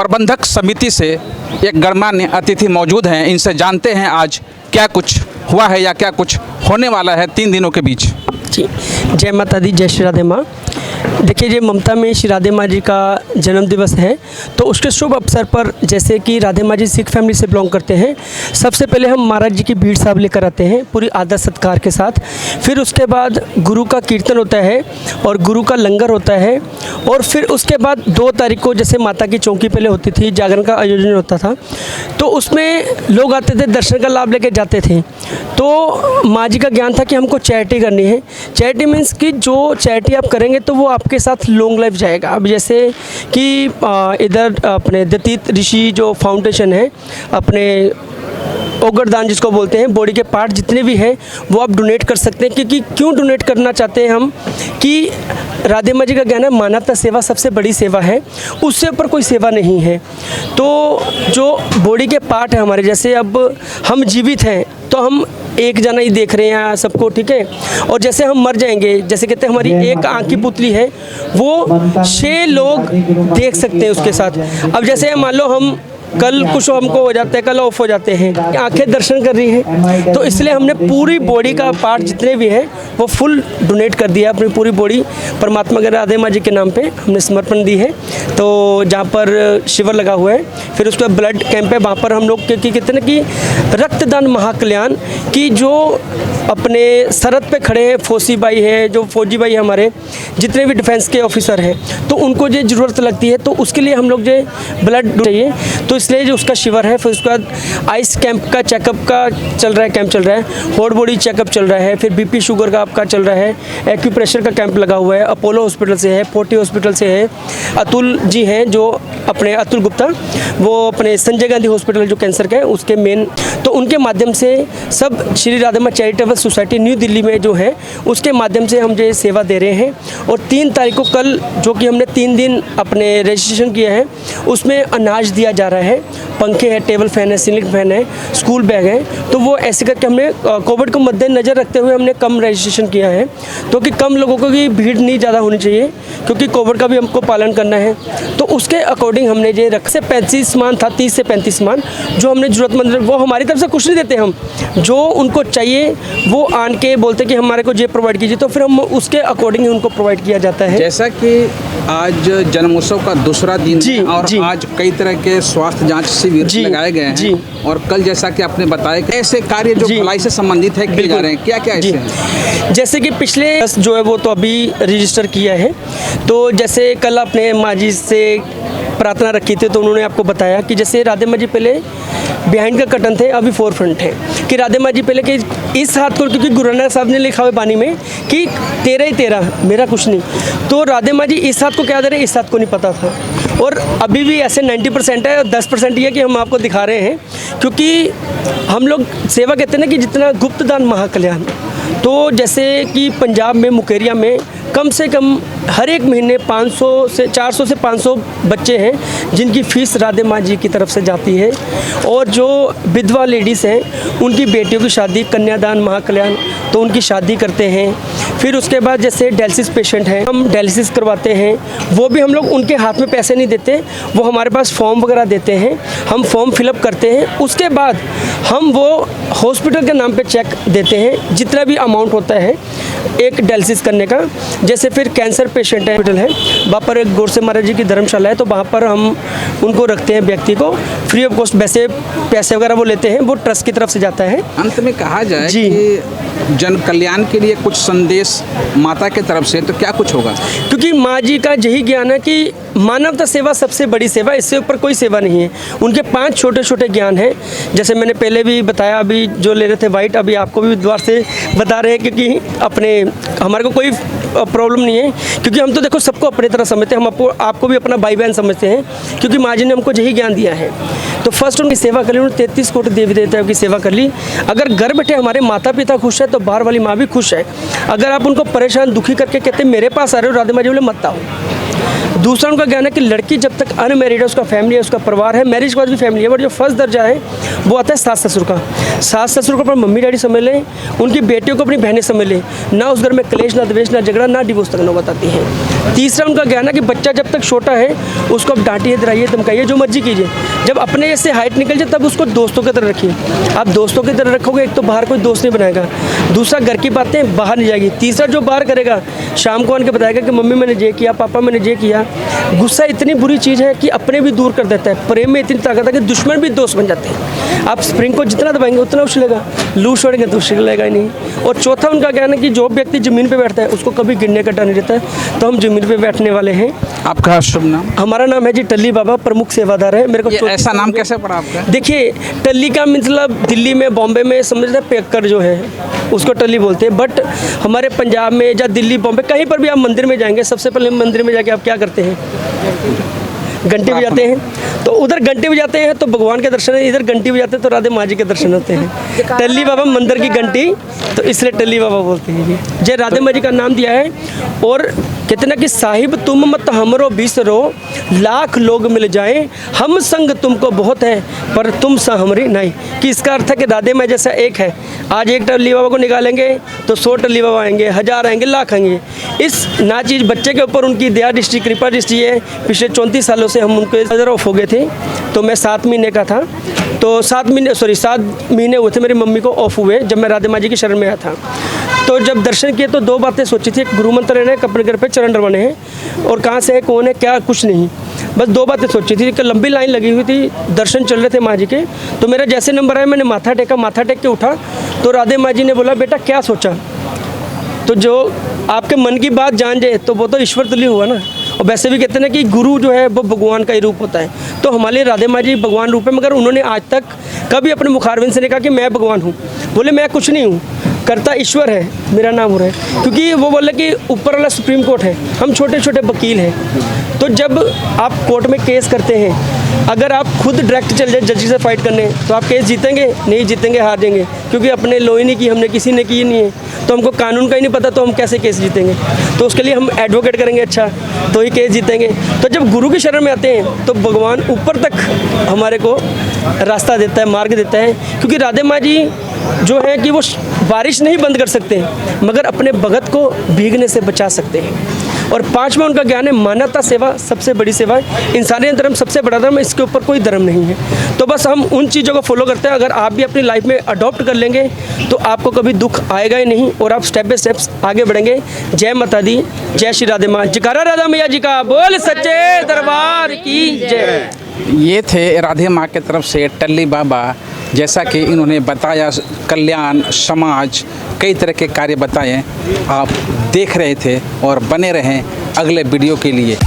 प्रबंधक समिति से एक गणमान्य अतिथि मौजूद हैं। इनसे जानते हैं आज क्या कुछ हुआ है या क्या कुछ होने वाला है 3 दिनों के बीच। जी, जय माता दी, जय श्री राधे माँ। देखिए, ये ममता में श्री राधे माँ जी का जन्म दिवस है, तो उसके शुभ अवसर पर जैसे कि राधे माँ जी सिख फैमिली से बिलोंग करते हैं, सबसे पहले हम महाराज जी की भीड़ साहब लेकर आते हैं पूरी आदर सत्कार के साथ। फिर उसके बाद गुरु का कीर्तन होता है और गुरु का लंगर होता है। और फिर उसके बाद 2 तारीख को जैसे माता की चौकी पहले होती थी, जागरण का आयोजन होता था, तो उसमें लोग आते थे, दर्शन का लाभ लेके जाते थे। तो माँ जी का ज्ञान था कि हमको चैरिटी करनी है। चैरिटी मीन्स कि जो चैरिटी आप करेंगे तो वो आपके साथ लॉन्ग लाइफ जाएगा। अब जैसे कि इधर अपने दत्तीत ऋषि जो फाउंडेशन है, अपने ओगरदान जिसको बोलते हैं, बॉडी के पार्ट जितने भी हैं वो आप डोनेट कर सकते हैं। क्योंकि क्यों डोनेट करना चाहते हैं हम कि राधे माँ जी का कहना है मानवता सेवा सबसे बड़ी सेवा है, उससे ऊपर कोई सेवा नहीं है। तो जो बॉडी के पार्ट है हमारे, जैसे अब हम जीवित हैं तो हम एक जना ही देख रहे हैं सबको, ठीक है। और जैसे हम मर जाएंगे, जैसे कहते हैं हमारी एक आँख की पुतली है, वो 6 लोग देख सकते हैं उसके साथ। अब जैसे मान लो हम कल कुछ हमको हो जाता है, कल ऑफ हो जाते हैं, आंखें दर्शन कर रही हैं, तो इसलिए हमने पूरी बॉडी का पार्ट जितने भी हैं वो फुल डोनेट कर दिया। अपनी पूरी बॉडी परमात्मा के राधे माँ जी के नाम पे हमने समर्पण दी है। तो जहाँ पर शिविर लगा हुआ है, फिर उसके बाद ब्लड कैंप है, वहाँ पर हम लोग क्योंकि कहते हैं कि रक्तदान महाकल्याण की जो अपने सरहद पे खड़े हैं, फौजी भाई है, जो फौजी भाई हमारे जितने भी डिफेंस के ऑफिसर हैं, तो उनको जो ज़रूरत लगती है, तो उसके लिए हम लोग जो ब्लड चाहिए, तो इसलिए जो उसका शिविर है। फिर उसके बाद आइस कैंप का चेकअप का चल रहा है, कैंप चल रहा है, होल बॉडी चेकअप चल रहा है, फिर बीपी शुगर का आपका चल रहा है, एक्यूप्रेशर का कैंप लगा हुआ है, अपोलो हॉस्पिटल से है, फोर्टी हॉस्पिटल से है, अतुल जी हैं जो अपने अतुल गुप्ता, वो अपने संजय गांधी हॉस्पिटल जो कैंसर का है उसके मेन, तो उनके माध्यम से सब श्री राधे माँ चैरिटेबल सोसाइटी न्यू दिल्ली में जो है उसके माध्यम से हम जो सेवा दे रहे हैं। और 3 तारीख को कल जो कि हमने 3 दिन अपने रजिस्ट्रेशन किया है, उसमें अनाज दिया जा रहा है, पंखे हैं, टेबल फैन है, सीलिंग फैन है, स्कूल बैग है। तो वो ऐसे करके हमने कोविड को मद्देनज़र रखते हुए हमने कम रजिस्ट्रेशन किया है, तो कि कम लोगों को की भीड़ नहीं ज़्यादा होनी चाहिए, क्योंकि कोविड का भी हमको पालन करना है। तो उसके अकॉर्डिंग हमने जो रख से 35 मान था, 30 से 35 मान जो हमने ज़रूरतमंद, वो हमारी तरफ से कुछ नहीं देते, हम जो उनको चाहिए वो आन के बोलते कि हमारे को ये प्रोवाइड कीजिए, तो फिर हम उसके अकॉर्डिंग ही उनको प्रोवाइड किया जाता है। जैसा कि आज जन्मोत्सव का दूसरा दिन है और आज कई तरह के स्वास्थ्य जांच शिविर लगाए गए हैं, और कल जैसा कि आपने बताया कि ऐसे कार्य जो भलाई से संबंधित है किए जा रहे हैं, क्या क्या ऐसे हैं? जैसे कि पिछले जो है वो तो अभी रजिस्टर किया है, तो जैसे कल आपने माँ जी से प्रार्थना रखी थी, तो उन्होंने आपको बताया कि जैसे राधे माँ जी पहले बिहाइंड का कटन थे, अभी फोर फ्रंट है, कि राधे माँ जी पहले कि इस हाथ को, क्योंकि गुरु नानक साहब ने लिखा हुआ पानी में कि तेरा ही तेरा, मेरा कुछ नहीं, तो राधे माँ जी इस हाथ को क्या दे रहे, इस हाथ को नहीं पता था। और अभी भी ऐसे 90% है, और 10% ये कि हम आपको दिखा रहे हैं, क्योंकि हम लोग सेवा कहते हैं ना कि जितना गुप्त दान महाकल्याण। तो जैसे कि पंजाब में मुकेरिया में कम से कम हर एक महीने 400 से 500 बच्चे हैं जिनकी फ़ीस राधे माँ जी की तरफ से जाती है। और जो विधवा लेडीज़ हैं उनकी बेटियों की शादी, कन्यादान महाकल्याण, तो उनकी शादी करते हैं। फिर उसके बाद जैसे डायलिसिस पेशेंट हैं, हम डायलिसिस करवाते हैं, वो भी हम लोग उनके हाथ में पैसे नहीं देते, वो हमारे पास फॉर्म वगैरह देते हैं, हम फॉर्म फिलअप करते हैं, उसके बाद हम वो हॉस्पिटल के नाम पे चेक देते हैं, जितना भी अमाउंट होता है एक डायलिसिस करने का। जैसे फिर कैंसर पेशेंट हॉस्पिटल है, वहाँ पर एक गोरसे महाराज जी की धर्मशाला है, तो वहाँ पर हम उनको रखते हैं व्यक्ति को फ्री ऑफ कॉस्ट, वैसे पैसे वगैरह वो लेते हैं, वो ट्रस्ट की तरफ से जाता है। अंत में कहा जाए कि जन कल्याण के लिए कुछ संदेश माता के तरफ से, तो क्या कुछ होगा? क्योंकि माँ जी का यही ज्ञान है कि मानवता सेवा सबसे बड़ी सेवा, इससे ऊपर कोई सेवा नहीं है। उनके 5 छोटे छोटे ज्ञान हैं, जैसे मैंने पहले भी बताया, अभी जो ले रहे थे वाइट, अभी आपको भी द्वार से बता रहे हैं, क्योंकि अपने हमारे को कोई प्रॉब्लम नहीं है, क्योंकि हम तो देखो सबको अपनी तरह समझते हैं, हम आपको भी अपना भाई बहन समझते हैं, क्योंकि माँ जी ने हमको यही ज्ञान दिया है। तो फर्स्ट उनकी सेवा कर ली, उन्होंने 33 कोटि देवी देवताओं की सेवा कर ली। अगर घर बैठे हमारे माता पिता खुश है तो बाहर वाली माँ भी खुश है। अगर आप उनको परेशान दुखी करके कहते मेरे पास आ रहे हो, राधे माँ जी बोले मत आओ। दूसरा उनका कहना है कि लड़की जब तक अनमैरिड है, उसका फैमिली है, उसका परिवार है, मैरिज के बाद भी फैमिली है, बट जो फर्स्ट दर्जा है वो आता है सास ससुर का। सास ससुर को अपना मम्मी डैडी समझ लें, उनकी बेटियों को अपनी बहनें समझ लें, ना उस घर में क्लेश, ना द्वेष, ना झगड़ा, ना डिवोर्स तक नौबत आती है। तीसरा उनका कहना कि बच्चा जब तक छोटा है उसको आप डांटिए, डराइए, धमकाइए, जो मर्जी कीजिए, जब अपने जैसे हाइट निकल जाए तब उसको दोस्तों की तरह रखिए। आप दोस्तों की तरह रखोगे, एक तो बाहर कोई दोस्त नहीं बनाएगा, दूसरा घर की बातें बाहर नहीं जाएगी, तीसरा जो बाहर करेगा शाम को आके बताएगा कि मम्मी मैंने ये किया, पापा मैंने ये किया। गुस्सा इतनी बुरी चीज़ है कि अपने भी दूर कर देता है, प्रेम में इतनी ताकत है कि दुश्मन भी दोस्त बन जाते हैं। आप स्प्रिंग को जितना दबाएंगे उतना उछलेगा, लूज छोड़ेंगे तो उछलेगा ही नहीं। और चौथा उनका कहना है कि जो व्यक्ति ज़मीन पे बैठता है उसको कभी गिरने का डर नहीं रहता है, तो हम ज़मीन पे बैठने वाले हैं। आपका शुभ नाम? हमारा नाम है जी टल्ली बाबा, प्रमुख सेवादार है। मेरे को ऐसा नाम कैसे पड़ा आपका? देखिए, टल्ली का मतलब दिल्ली में, बॉम्बे में समझते हैं पेकर जो है उसको टल्ली बोलते हैं, बट हमारे पंजाब में या दिल्ली, बॉम्बे कहीं पर भी आप मंदिर में जाएंगे, सबसे पहले मंदिर में जाके आप क्या करते हैं? घंटे बजाते हैं। तो उधर घंटे बजाते हैं तो भगवान के दर्शन है, इधर घंटी बजाते हैं तो राधे माँ जी के दर्शन होते हैं। टल्ली बाबा मंदिर की घंटी, तो इसलिए टल्ली बाबा बोलते हैं। जय राधे माँ जी का नाम दिया है। और कहते ना कि साहिब तुम मत हमरो बिसरो, लाख लोग मिल जाएं हम संग तुमको बहुत है, पर तुम सा हमारी नहीं। कि इसका अर्थ है कि राधे माँ जैसा एक है, आज एक टल्ली बाबा को निकालेंगे तो 100 टल्ली बाबा आएंगे, 1000 आएंगे, लाख आएंगे। इस ना चीज़ बच्चे के ऊपर उनकी दया दृष्टि, कृपा दृष्टि है। पिछले 34 सालों से हम उनके नज़र ऑफ हो गए थे, तो मैं 7 महीने का था, तो 7 महीने हुए थे मेरी मम्मी को ऑफ हुए जब मैं राधे माँ जी की शरण में आया था। तो जब दर्शन किए तो 2 बातें सोची थी, एक गुरु मंत्र है, अपने घर पे चरण रवाने हैं, और कहाँ से है, कौन है, क्या, कुछ नहीं, बस 2 बातें सोची थी। एक लंबी लाइन लगी हुई थी, दर्शन चल रहे थे माँ जी के, तो मेरा जैसे नंबर आया मैंने माथा टेका, माथा टेक के उठा तो राधे माँ जी ने बोला बेटा क्या सोचा? तो जो आपके मन की बात जान जाए तो वो तो ईश्वर तुल्य हुआ ना। और वैसे भी कहते हैं ना कि गुरु जो है वो भगवान का ही रूप होता है, तो हमारे लिए राधे माँ जी भगवान रूप है, मगर उन्होंने आज तक कभी अपने मुखारविंद से नहीं कहा कि मैं भगवान हूँ। बोले मैं कुछ नहीं हूँ, करता ईश्वर है, मेरा नाम हो रहा है। क्योंकि वो बोले कि ऊपर वाला सुप्रीम कोर्ट है, हम छोटे छोटे वकील हैं। तो जब आप कोर्ट में केस करते हैं, अगर आप खुद डायरेक्ट चल जाए जज से फाइट करने, तो आप केस जीतेंगे? नहीं जीतेंगे, हार जाएंगे, क्योंकि अपने लो ही नहीं की, हमने किसी ने की नहीं है, तो हमको कानून का ही नहीं पता, तो हम कैसे केस जीतेंगे? तो उसके लिए हम एडवोकेट करेंगे अच्छा, तो ही केस जीतेंगे। तो जब गुरु की शरण में आते हैं तो भगवान ऊपर तक हमारे को रास्ता देता है, मार्ग देता है। क्योंकि राधे माँ जी जो है कि वो बारिश नहीं बंद कर सकते, मगर अपने भगत को भीगने से बचा सकते हैं। और 5वां उनका ज्ञान है मानवता सेवा, सबसे बड़ी सेवा है। इंसानियत धर्म सबसे बड़ा धर्म, इसके ऊपर कोई धर्म नहीं है। तो बस हम उन चीज़ों को फॉलो करते हैं। अगर आप भी अपनी लाइफ में अडॉप्ट कर लेंगे तो आपको कभी दुख आएगा ही नहीं, और आप स्टेप बाय स्टेप्स आगे बढ़ेंगे। जय माता दी, जय श्री राधे माँ, जयकारा राधा मैया जी का, बोल सच्चे दरबार की जय। ये थे राधे माँ की तरफ से टल्ली बाबा। जैसा कि इन्होंने बताया, कल्याण, समाज, कई तरह के कार्य बताए, आप देख रहे थे और बने रहें अगले वीडियो के लिए।